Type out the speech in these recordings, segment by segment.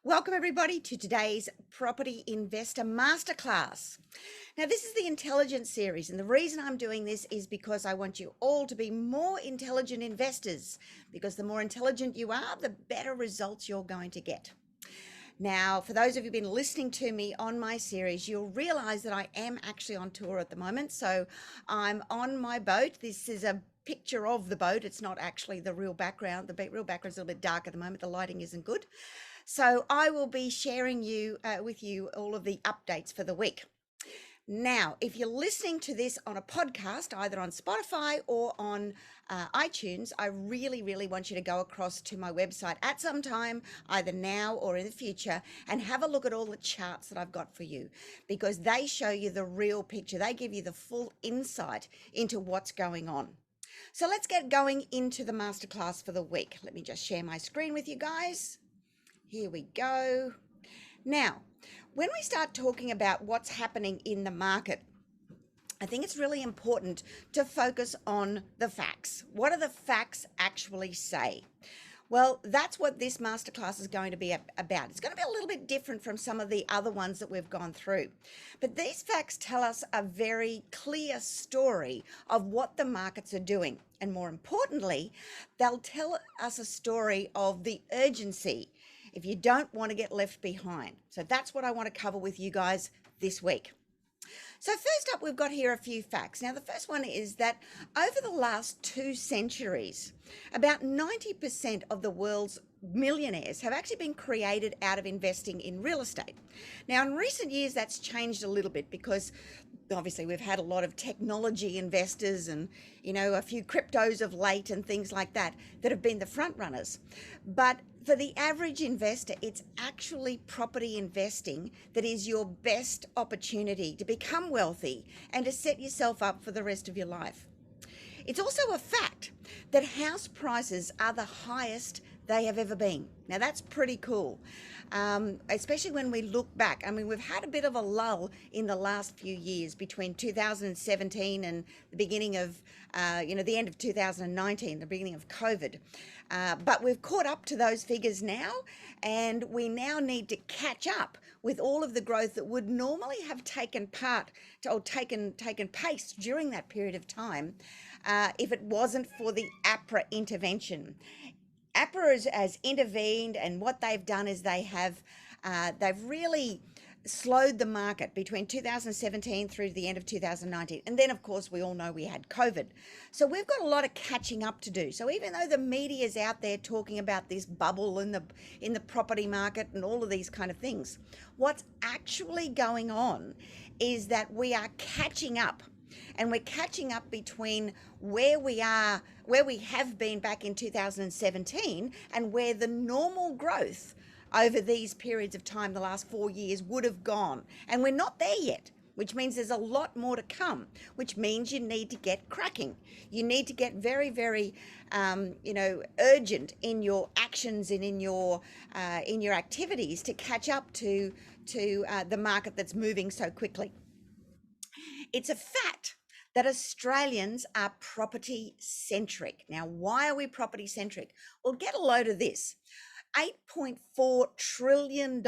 Welcome everybody to today's Property Investor Masterclass. Now this is the intelligence series, and the reason I'm doing this is because I want you all to be more intelligent investors, because the more intelligent you are, the better results you're going to get. Now, for those of you who've been listening to me on my series, you'll realize that I am actually on tour at the moment. So I'm on my boat. This is a picture of the boat. It's not actually the real background. The real background is a little bit dark at the moment. The lighting isn't good. So I will be sharing with you all of the updates for the week. Now, if you're listening to this on a podcast, either on Spotify or on iTunes, I really, really want you to go across to my website at some time, either now or in the future, and have a look at all the charts that I've got for you, because they show you the real picture. They give you the full insight into what's going on. So let's get going into the masterclass for the week. Let me just share my screen with you guys. Here we go. Now, when we start talking about what's happening in the market, I think it's really important to focus on the facts. What do the facts actually say? Well, that's what this masterclass is going to be about. It's going to be a little bit different from some of the other ones that we've gone through. But these facts tell us a very clear story of what the markets are doing. And more importantly, they'll tell us a story of the urgency if you don't want to get left behind. So that's what I want to cover with you guys this week. So first up, we've got here a few facts. Now, the first one is that over the last 2 centuries, about 90% of the world's millionaires have actually been created out of investing in real estate. Now, in recent years, that's changed a little bit because obviously we've had a lot of technology investors and, a few cryptos of late and things like that have been the front runners. But for the average investor, it's actually property investing that is your best opportunity to become wealthy and to set yourself up for the rest of your life. It's also a fact that house prices are the highest they have ever been. Now that's pretty cool, especially when we look back. I mean, we've had a bit of a lull in the last few years between 2017 and the beginning of, the end of 2019, the beginning of COVID. But we've caught up to those figures now, and we now need to catch up with all of the growth that would normally have taken place during that period of time if it wasn't for the APRA intervention. APRA has intervened, and what they've done is they've really slowed the market between 2017 through to the end of 2019. And then, of course, we all know we had COVID. So we've got a lot of catching up to do. So even though the media is out there talking about this bubble in the property market and all of these kind of things, what's actually going on is that we are catching up. And we're catching up between where we have been back in 2017 and where the normal growth over these periods of time, the last 4 years, would have gone. And we're not there yet, which means there's a lot more to come, which means you need to get cracking. You need to get very, very, urgent in your actions and in your activities to catch up to the market that's moving so quickly. It's a fact that Australians are property centric. Now, why are we property centric? Well, get a load of this. $8.4 trillion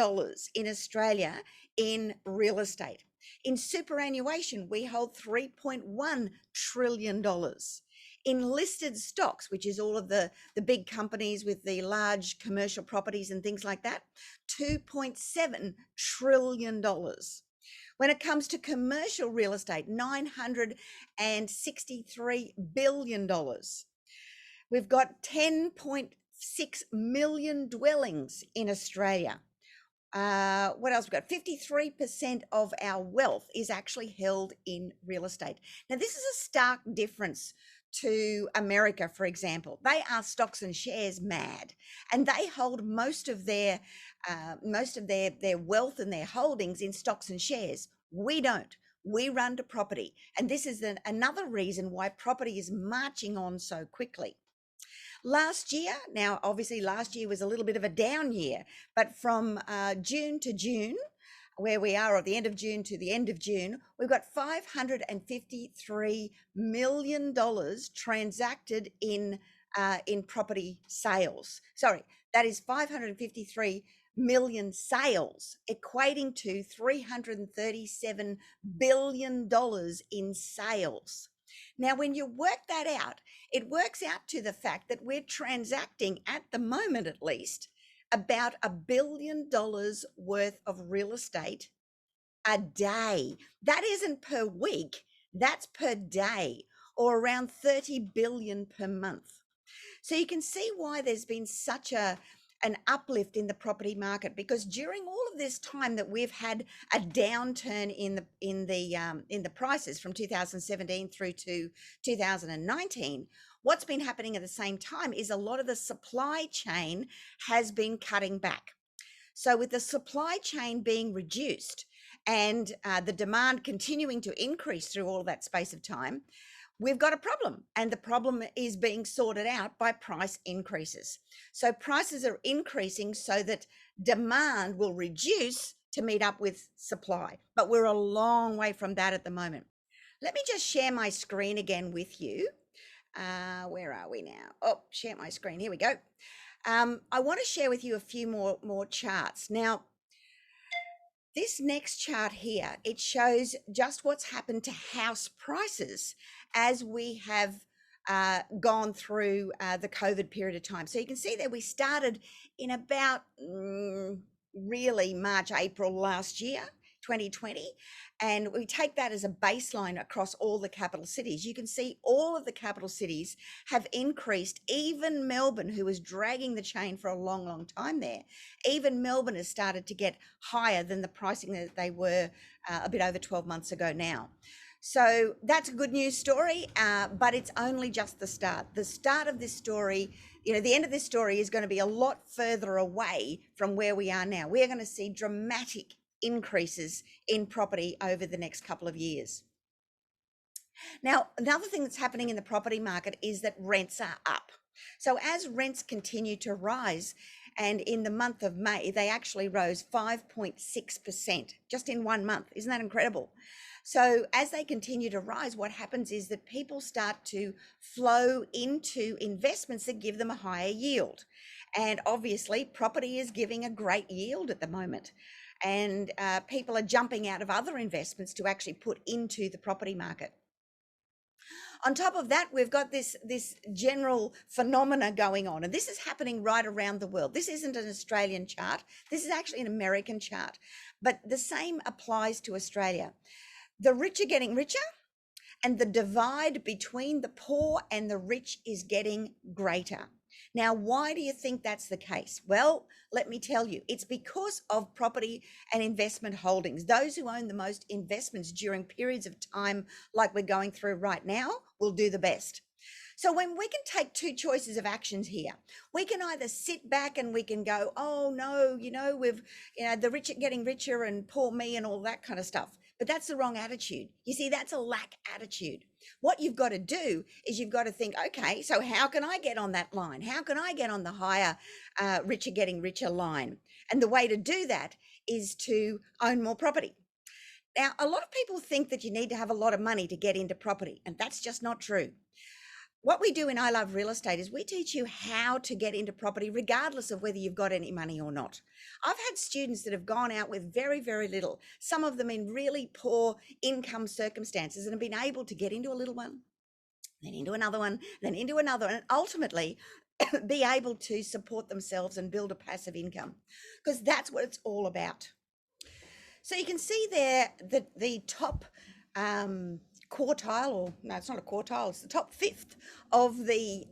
in Australia in real estate. In superannuation, we hold $3.1 trillion. In listed stocks, which is all of the big companies with the large commercial properties and things like that, $2.7 trillion. When it comes to commercial real estate, $963 billion. We've got 10.6 million dwellings in Australia. What else? We've got 53% of our wealth is actually held in real estate. Now, this is a stark difference to America, for example. They are stocks and shares mad, and they hold most of their wealth and their holdings in stocks and shares. We don't. We run to property, and this is another reason why property is marching on so quickly. Last year, now obviously last year was a little bit of a down year, but from June to June, where we are at the end of June to the end of June, we've got $553 million transacted in property sales. Sorry, That is 553 million sales, equating to $337 billion in sales. Now, when you work that out, it works out to the fact that we're transacting, at the moment at least, about $1 billion worth of real estate a day. That isn't per week, that's per day, or around 30 billion per month. So you can see why there's been such an uplift in the property market, because during all of this time that we've had a downturn in the prices from 2017 through to 2019, what's been happening at the same time is a lot of the supply chain has been cutting back. So with the supply chain being reduced and the demand continuing to increase through all of that space of time, we've got a problem, and the problem is being sorted out by price increases. So prices are increasing so that demand will reduce to meet up with supply, but we're a long way from that at the moment. Let me just share my screen again with you. Where are we now? Oh, share my screen. Here we go. I want to share with you a few more charts. Now, this next chart here, it shows just what's happened to house prices as we have gone through the COVID period of time. So you can see that we started in about really March, April last year, 2020, and we take that as a baseline across all the capital cities. You can see all of the capital cities have increased. Even Melbourne, who was dragging the chain for a long time there, even Melbourne has started to get higher than the pricing that they were a bit over 12 months ago now. So that's a good news story, but it's only just the start. The start of this story, the end of this story is going to be a lot further away from where we are now. We're going to see dramatic increases in property over the next couple of years. Now, another thing that's happening in the property market is that rents are up. So as rents continue to rise, and in the month of May, they actually rose 5.6% just in 1 month. Isn't that incredible? So as they continue to rise, what happens is that people start to flow into investments that give them a higher yield. And obviously, property is giving a great yield at the moment. And people are jumping out of other investments to actually put into the property market. On top of that, we've got this general phenomena going on, and this is happening right around the world. This isn't an Australian chart. This is actually an American chart, but the same applies to Australia. The rich are getting richer, and the divide between the poor and the rich is getting greater. Now, why do you think that's the case? Well, let me tell you, it's because of property and investment holdings. Those who own the most investments during periods of time like we're going through right now will do the best. So when we can take two choices of actions here, we can either sit back and we can go, oh no, the rich are getting richer and poor me and all that kind of stuff. But that's the wrong attitude. You see, that's a lack attitude. What you've got to do is you've got to think, okay, so how can I get on that line? How can I get on the higher, richer getting richer line? And the way to do that is to own more property. Now, a lot of people think that you need to have a lot of money to get into property, and that's just not true. What we do in I Love Real Estate is we teach you how to get into property regardless of whether you've got any money or not. I've had students that have gone out with very, very little, some of them in really poor income circumstances, and have been able to get into a little one, then into another one, then into another, and ultimately be able to support themselves and build a passive income, because that's what it's all about. So you can see there that the top quartile, or no, it's not a quartile, it's the top fifth of the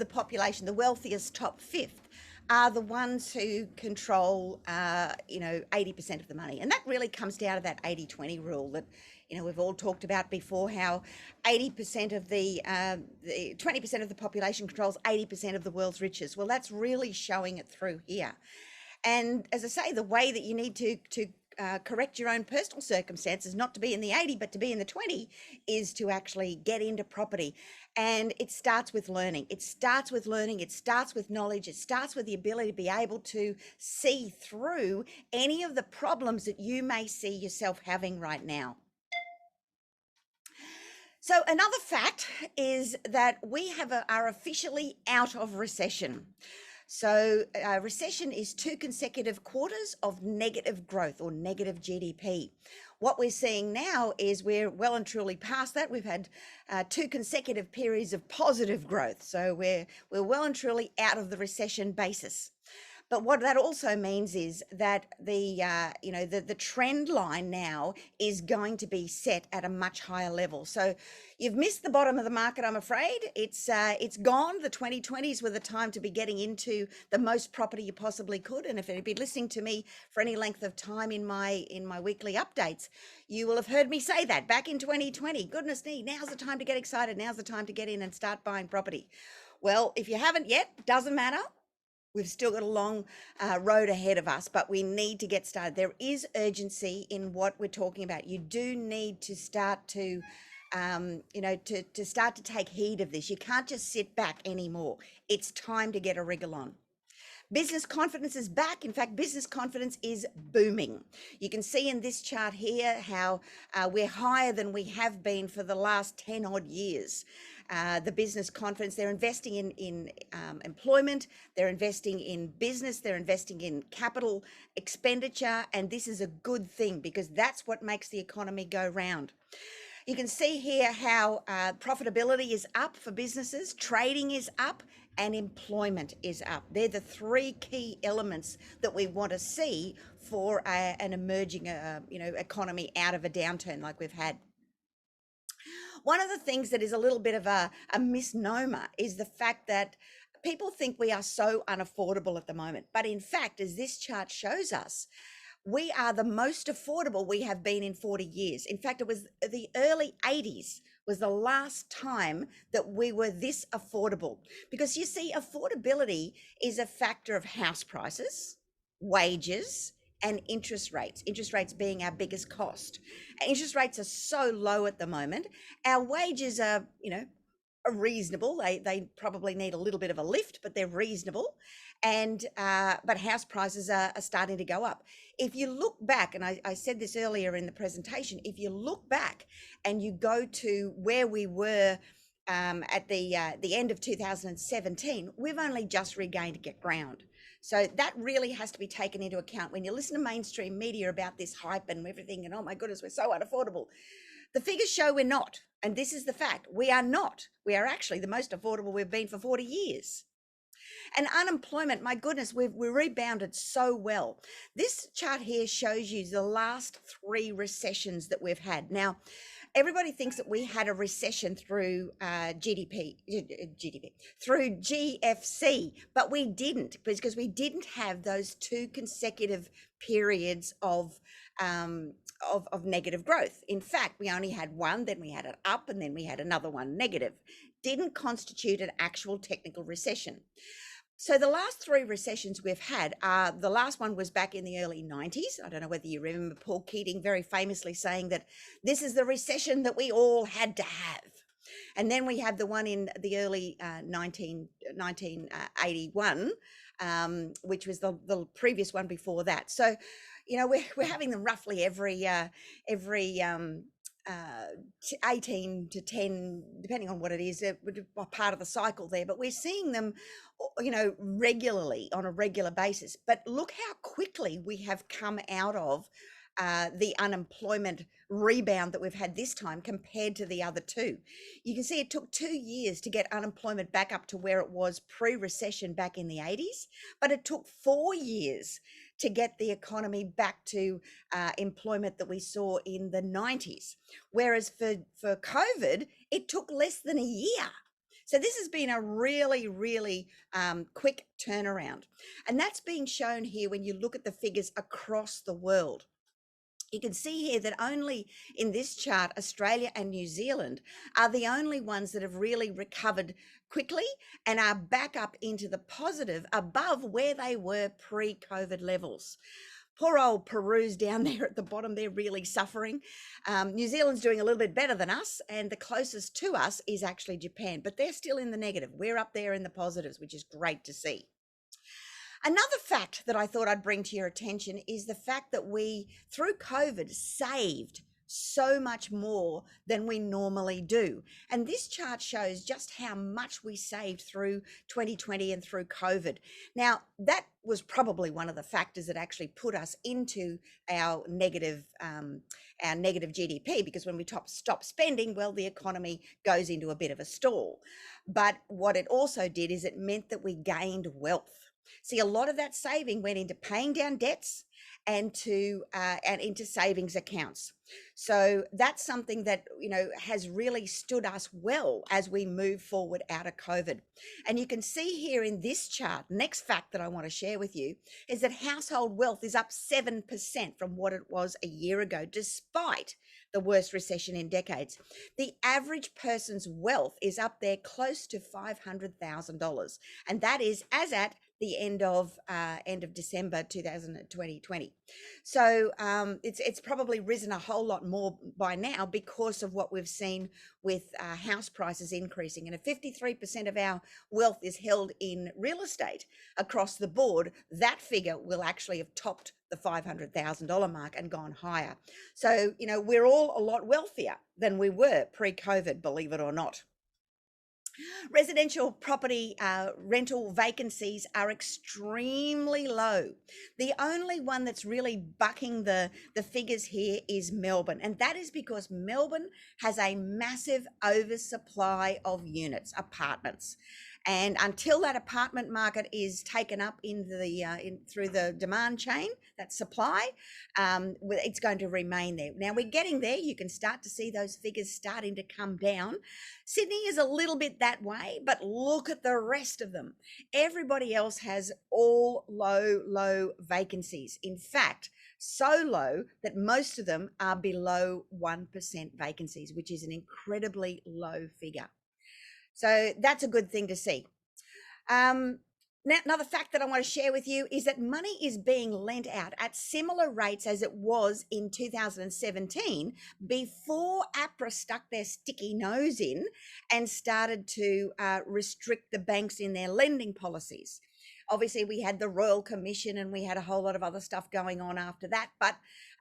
population, the wealthiest top fifth, are the ones who control 80% of the money. And that really comes down to that 80-20 rule that we've all talked about before, how 80% of the 20% of the population controls 80% of the world's riches. Well, that's really showing it through here. And as I say, the way that you need to correct your own personal circumstances, not to be in the 80, but to be in the 20, is to actually get into property. And it starts with learning. It starts with learning. It starts with knowledge. It starts with the ability to be able to see through any of the problems that you may see yourself having right now. So another fact is that we are officially out of recession. So recession is 2 consecutive quarters of negative growth or negative GDP. What we're seeing now is we're well and truly past that. We've had 2 consecutive periods of positive growth. So we're well and truly out of the recession basis. But what that also means is that the trend line now is going to be set at a much higher level. So you've missed the bottom of the market, I'm afraid. It's gone. The 2020s were the time to be getting into the most property you possibly could. And if you've been listening to me for any length of time in my weekly updates, you will have heard me say that back in 2020. Goodness me, now's the time to get excited. Now's the time to get in and start buying property. Well, if you haven't yet, doesn't matter. We've still got a long road ahead of us, but we need to get started. There is urgency in what we're talking about. You do need to start to, start to take heed of this. You can't just sit back anymore. It's time to get a wriggle on. Business confidence is back. In fact, business confidence is booming. You can see in this chart here how we're higher than we have been for the last 10 odd years. The business confidence, they're investing in employment, they're investing in business, they're investing in capital expenditure, and this is a good thing because that's what makes the economy go round. You can see here how profitability is up for businesses, trading is up, and employment is up. They're the three key elements that we want to see for an emerging economy out of a downturn like we've had. One of the things that is a little bit of a misnomer is the fact that people think we are so unaffordable at the moment. But in fact, as this chart shows us, we are the most affordable we have been in 40 years. In fact, it was the early 80s was the last time that we were this affordable. Because you see, affordability is a factor of house prices, wages, and interest rates being our biggest cost. Interest rates are so low at the moment. Our wages are, are reasonable. They probably need a little bit of a lift, but they're reasonable. And but house prices are starting to go up. If you look back, and I said this earlier in the presentation, if you look back and you go to where we were at the end of 2017, we've only just regained ground. So that really has to be taken into account when you listen to mainstream media about this hype and everything, and oh my goodness, we're so unaffordable. The figures show we're not, and this is the fact. We are not. We are actually the most affordable we've been for 40 years. And unemployment, my goodness, we've rebounded so well. This chart here shows you the last 3 recessions that we've had. Now, everybody thinks that we had a recession through through GFC, but we didn't, because we didn't have those 2 consecutive periods of negative growth. In fact, we only had one, then we had it up, and then we had another one negative. Didn't constitute an actual technical recession. So the last 3 recessions we've had, the last one was back in the early 90s. I don't know whether you remember Paul Keating very famously saying that this is the recession that we all had to have. And then we had the one in the early 1981, which was the previous one before that. So, we're having them roughly every 18 to 10, depending on what it is, part of the cycle there, but we're seeing them, regularly on a regular basis. But look how quickly we have come out of the unemployment rebound that we've had this time compared to the other 2. You can see it took 2 years to get unemployment back up to where it was pre-recession back in the 80s, but it took 4 years to get the economy back to employment that we saw in the 90s. Whereas for COVID, it took less than a year. So this has been a really, really quick turnaround. And that's being shown here when you look at the figures across the world. You can see here that only in this chart, Australia and New Zealand are the only ones that have really recovered quickly and are back up into the positive above where they were pre-COVID levels. Poor old Peru's down there at the bottom. They're really suffering. New Zealand's doing a little bit better than us, and the closest to us is actually Japan, but they're still in the negative. We're up there in the positives, which is great to see. Another fact that I thought I'd bring to your attention is the fact that we, through COVID, saved so much more than we normally do. And this chart shows just how much we saved through 2020 and through COVID. Now, that was probably one of the factors that actually put us into our negative GDP, because when we stop spending, well, the economy goes into a bit of a stall. But what it also did is it meant that we gained wealth. See, a lot of that saving went into paying down debts and into savings accounts. So that's something that, has really stood us well as we move forward out of COVID. And you can see here in this chart, next fact that I want to share with you is that household wealth is up 7% from what it was a year ago, despite the worst recession in decades. The average person's wealth is up there close to $500,000, and that is as at the end of December 2020. So it's probably risen a whole lot more by now because of what we've seen with house prices increasing. And if 53% of our wealth is held in real estate across the board, that figure will actually have topped the $500,000 mark and gone higher. So, we're all a lot wealthier than we were pre-COVID, believe it or not. Residential property rental vacancies are extremely low. The only one that's really bucking the figures here is Melbourne, and that is because Melbourne has a massive oversupply of units, apartments. And until that apartment market is taken up through the demand chain, that supply, it's going to remain there. Now we're getting there. You can start to see those figures starting to come down. Sydney is a little bit that way, but look at the rest of them. Everybody else has all low vacancies. In fact, so low that most of them are below 1% vacancies, which is an incredibly low figure. So that's a good thing to see. Now, another fact that I want to share with you is that money is being lent out at similar rates as it was in 2017 before APRA stuck their sticky nose in and started to restrict the banks in their lending policies. Obviously, we had the Royal Commission and we had a whole lot of other stuff going on after that, but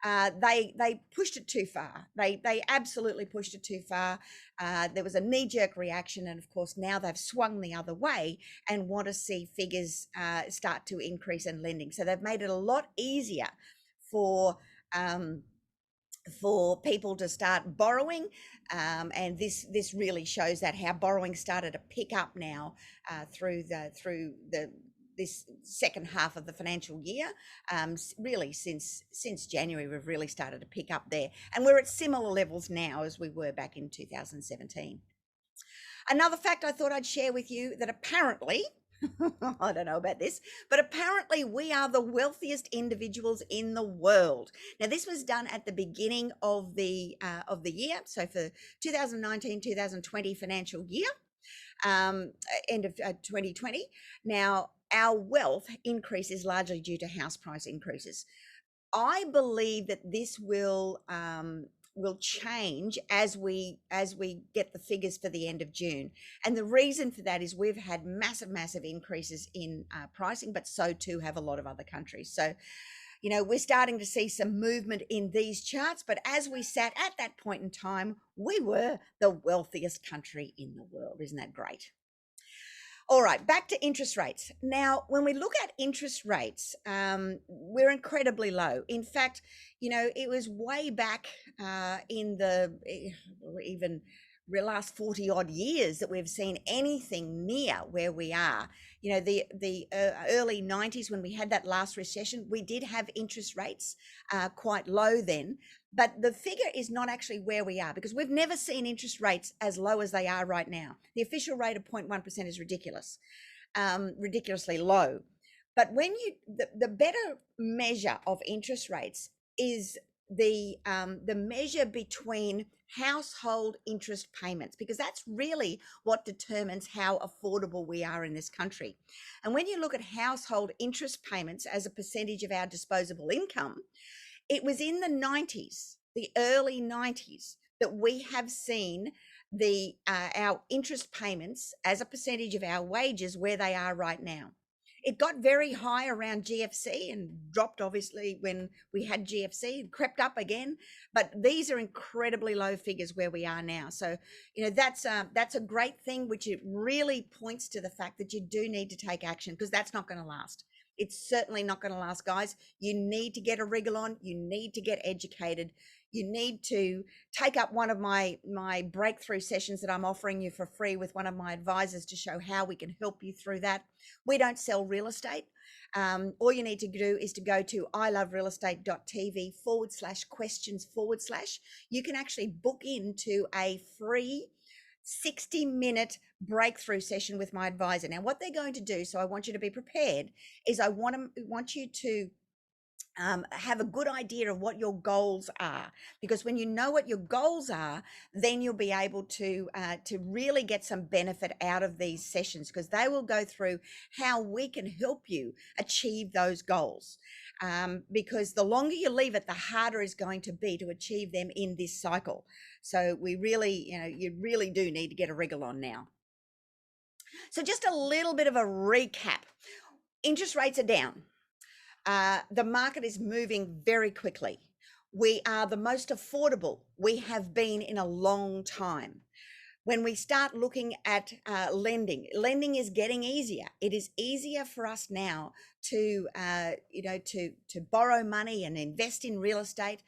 they pushed it too far. They absolutely pushed it too far. There was a knee-jerk reaction, and of course now they've swung the other way and want to see figures start to increase in lending. So they've made it a lot easier for people to start borrowing, and this really shows that how borrowing started to pick up now through this second half of the financial year. Really since January, we've really started to pick up there, and we're at similar levels now as we were back in 2017. Another fact I thought I'd share with you, that apparently, I don't know about this, but apparently we are the wealthiest individuals in the world. Now, this was done at the beginning of the year, so for 2019-2020 financial year, end of 2020. Now, our wealth increase is largely due to house price increases. I believe that this will change as we get the figures for the end of June. And the reason for that is we've had massive increases in pricing, but so too have a lot of other countries. So, we're starting to see some movement in these charts, but as we sat at that point in time, we were the wealthiest country in the world. Isn't that great? All right, back to interest rates. Now, when we look at interest rates, we're incredibly low. In fact, it was way back in the even last 40 odd years that we've seen anything near where we are. The early 90s, when we had that last recession, we did have interest rates quite low then. But the figure is not actually where we are, because we've never seen interest rates as low as they are right now. The official rate of 0.1% is ridiculous, ridiculously low. But when the better measure of interest rates is the measure between household interest payments, because that's really what determines how affordable we are in this country. And when you look at household interest payments as a percentage of our disposable income, it was in the 90s, the early 90s, that we have seen our interest payments as a percentage of our wages where they are right now. It got very high around GFC and dropped obviously when we had GFC, and crept up again. But these are incredibly low figures where we are now. So, that's a great thing, which it really points to the fact that you do need to take action, because that's not going to last. It's certainly not going to last, guys. You need to get a wriggle on. You need to get educated. You need to take up one of my breakthrough sessions that I'm offering you for free with one of my advisors to show how we can help you through that. We don't sell real estate. All you need to do is to go to iloverealestate.tv/questions/. You can actually book into a free 60-minute breakthrough session with my advisor. Now, what they're going to do, so I want you to be prepared, is I want you to have a good idea of what your goals are, because when you know what your goals are, then you'll be able to really get some benefit out of these sessions, because they will go through how we can help you achieve those goals. Because the longer you leave it, the harder it's going to be to achieve them in this cycle. So we really, you really do need to get a wriggle on now. So just a little bit of a recap. Interest rates are down. The market is moving very quickly. We are the most affordable we have been in a long time. When we start looking at lending is getting easier. It is easier for us now to borrow money and invest in real estate.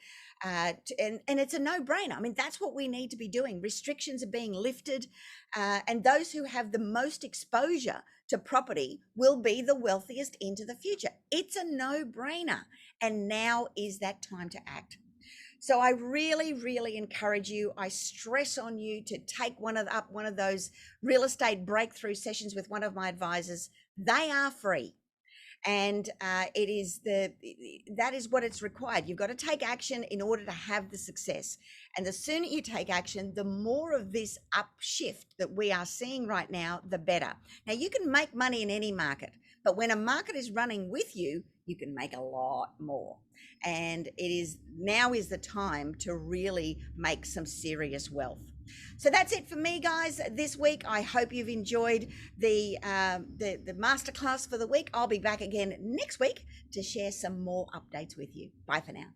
And it's a no-brainer. I mean, that's what we need to be doing. Restrictions are being lifted, and those who have the most exposure to property will be the wealthiest into the future. It's a no-brainer, and now is that time to act. So I really, really encourage you. I stress on you to take one of those real estate breakthrough sessions with one of my advisors. They are free. And that is what it's required. You've got to take action in order to have the success. And the sooner you take action, the more of this upshift that we are seeing right now, the better. Now, you can make money in any market, but when a market is running with you, you can make a lot more. And now is the time to really make some serious wealth. So that's it for me, guys, this week. I hope you've enjoyed the masterclass for the week. I'll be back again next week to share some more updates with you. Bye for now.